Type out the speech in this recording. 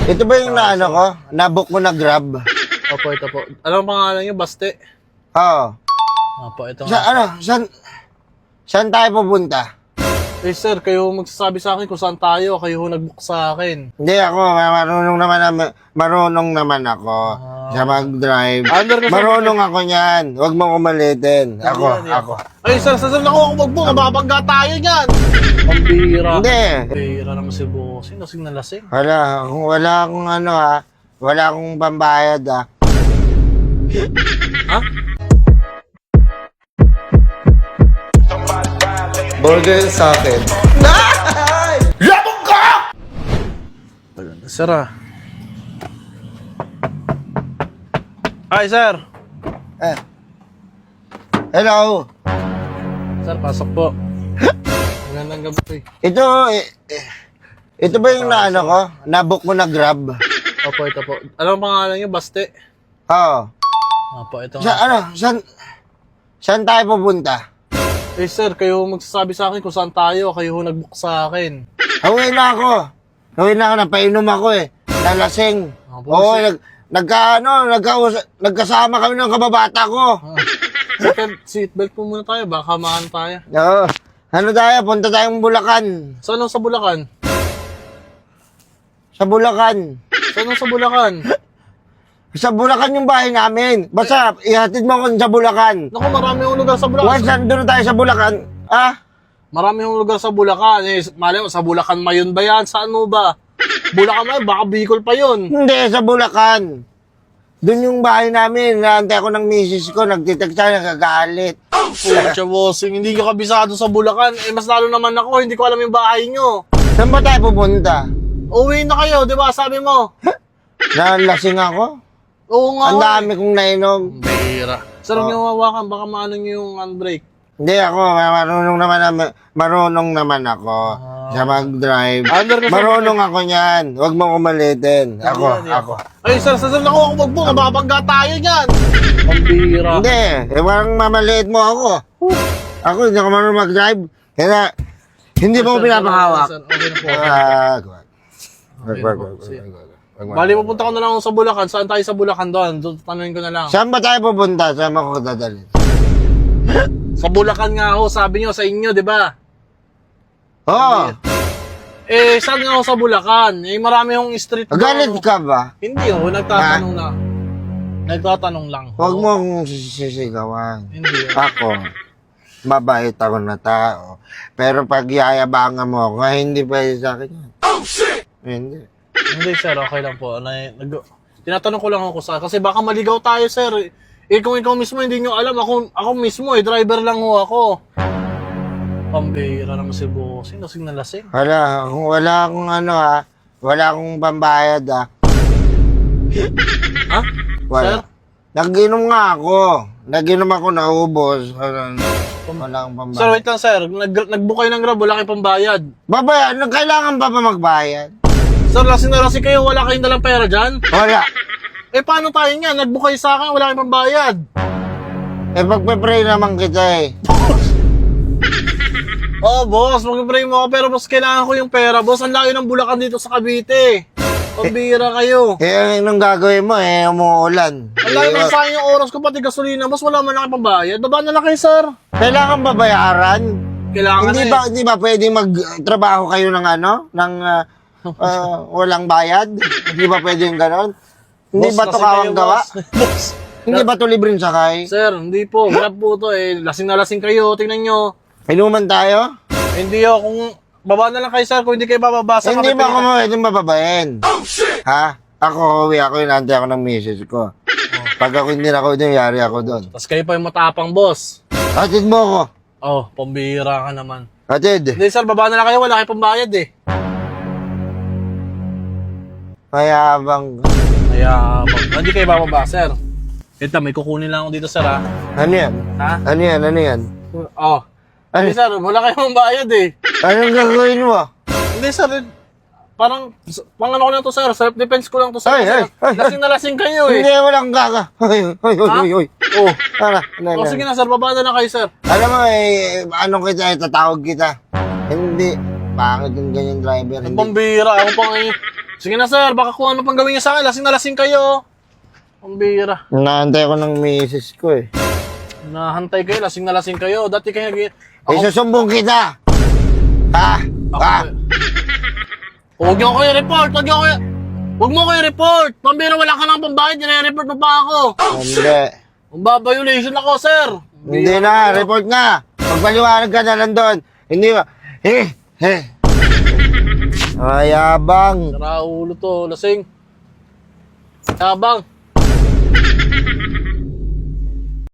Ito ba yung naano ko? Nabook mo na Grab? Opo, ito po. Anong pangalan niyo? Baste? Oo. Opo, ito Sa, nga. saan tayo pupunta? Eh sir, kayo magsasabi sa akin kung saan tayo. Kayo nag-book sa akin. Hindi ako, marunong naman ako sa mag-drive. Marunong ako niyan. Huwag mo kumalitin. Ako. Ay sir, saan ako mag-book? Mababangga tayo niyan. Pambira. Hindi. Pambira naman si Bossing. Lasing na lasing. Wala akong wala akong pambayad Ha? Burger sa akin. Labog ka! Sir Hi sir. Hello. Sir, pasok po. Magandang gabi. Ito ba yung naano ko? Nabook mo na Grab? Opo, ito po. Anong pangalan niyo? Baste? Oo. Opo, ito nga. Saan tayo pupunta? Eh sir, kayo magsasabi sa akin kung saan tayo. Kayo nag-book sa akin. Uwi na ako. Napainom ako eh. Nalasing. Oo, nagkasama kami ng kababata ko. Second, seatbelt po muna tayo. Baka mahan tayo. Oo. Punta tayong Bulacan. Saan sa Bulacan? Sa Bulacan. Saan sa Bulacan? Sa Bulacan yung bahay namin. Basta, ihatid mo ako sa Bulacan. Naku, marami yung lugar sa Bulacan. Once nandun tayo sa Bulacan, Marami yung lugar sa Bulacan. Eh, mali mo, sa Bulacan Mayon ba yan? Saan mo ba? Bulacan Mayon, baka Bicol pa yun. Hindi, sa Bulacan. Doon yung bahay namin. Naantay ako ng misis ko. Nagtitext siya, nagagalit. Pucha Bossing, hindi ka kabisado sa Bulacan. Eh, mas lalo naman ako, hindi ko alam yung bahay nyo. Saan ba tayo pupunta? Uwi na kayo, di ba? Sabi mo. Nalasing ako? Oo nga. Ang dami kong nainom. Bira. Sir, huwag niyo mawakan, baka maano niyo yung handbrake. Hindi ako, marunong naman ako sa mag-drive. Marunong ako niyan. Huwag mo kumalitin. Ako. Ay, sir, saan ako mag-book? Mababangga tayo niyan. Pambira. Hindi, parang mamaliit mo ako. Ako, hindi ako marunong mag-drive. Kaya, hindi mo pinapahawak. Bali, pupunta ko na lang sa Bulacan. Saan tayo sa Bulacan doon? Tanungin ko na lang. Saan ba tayo pupunta? Saan ako dadalhin? Sa Bulacan nga ako, sabi nyo, sa inyo, di ba? Oo. Eh, saan nga ako sa Bulacan? Eh, marami yung street doon. Galit ka ba? Hindi oh, nagtatanong na. Nagtatanong lang. Huwag mo akong sisigawan. Hindi oh. Ako, mabait ako na tao. Pero pag yayabangan mo ako, hindi pwede sa akin yan. Oh, shit! Hindi. Hindi, sir. Okay lang po. Tinatanong ko lang ako sa... Kasi baka maligaw tayo, sir. Eh, kung ikaw mismo hindi nyo alam, ako mismo, driver lang ho ako. Pambira naman si Bossing. Lasing na lasing. Wala akong wala akong pambayad Ha? Wala. Sir? Nag-inom nga ako. Nag-inom ako, naubos. Wala akong pambayad. Sir, wait lang, sir. Nag-book kayo ng Grab, wala kayong pambayad. Babayad? Kailangan pa magbayad? Sir, lasing na lasing kayo, wala kayong dalang pera dyan? Wala. Eh, paano tayo nga? Nag-book kayo sa akin, wala kayong pambayad. Eh, pagpe-pray naman kita eh. Oh, boss, mag-pray mo ako, pero boss, kailangan ko yung pera. Boss, ang layo ng Bulacan dito sa Cavite. Pambira kayo. Eh, anong gagawin mo eh? Umuulan. Ang layo ng sayang yung oras ko, pati gasolina. Boss, wala man lang pambayad. Baba na lang kayo, sir. Kailangan babayaran? Kailangan Hindi na ba, hindi ba pwedeng magtrabaho kayo ng walang bayad? Hindi ba pwedeng ganon? Hindi Boss, ba ito kasi kawang kayo, gawa? Boss. Hindi ba ito libreng sakay? Sir, hindi po. Grab po to eh. Lasing na lasing kayo. Tingnan nyo. Inuman tayo? Hindi oh. Kung baba na lang kayo, sir. Kung hindi kayo bababa sa Hindi ba ako pwedeng bababain? Oh, shit! Ha? Ako, uwi ako, inaantay ako ng misis ko. Pag ako hindi na ako doon, yari ako doon. Tapos kayo pa yung matapang, boss. Hatid mo ako. Oh, pambira ka naman. Hatid. Hindi, sir. Baba na lang kayo. Wala kayong pambayad eh. Mayabang. Kaya, hindi kayo bababa, sir. Ito, may kukunin lang ako dito, sir, ha? Ano yan? Ha? Ano yan? Ano yan? Oh. Ano? Hindi, sir. Wala kayong pambayad eh. Anong gagawin mo? Hindi, sir. Parang, pang ano ko lang to, sir. Self-defense ko lang to, sir. Ay. Lasing na lasing kayo eh. Hindi, walang gaga. Hoy. Oh. Tara, Oh, sige na, sir. Baba na lang kayo, sir. Alam mo anong kita, tatawag kita. Hindi. Bakit yung ganyan driver? Ang Hindi. pambira. Ako pang Sige na sir, baka kung ano pang gawin niyo sa akin, lasing na lasing kayo. Ang bira. Naantay ko ng misis ko eh. Nahantay kayo, lasing na lasing kayo. Dati kayo Isusumbong kita! Ha? Ha? Huwag niyo ako i-report, Huwag mo ko i-report. Pambira, wala ka nang pambayad, nire-report mo pa ako. Hindi. Violation ako, sir. Hindi na, report nga. Pagpaliwanag ka na lang doon. Hindi ba? Ayabang. Sara ulo to, lasing. Yabang.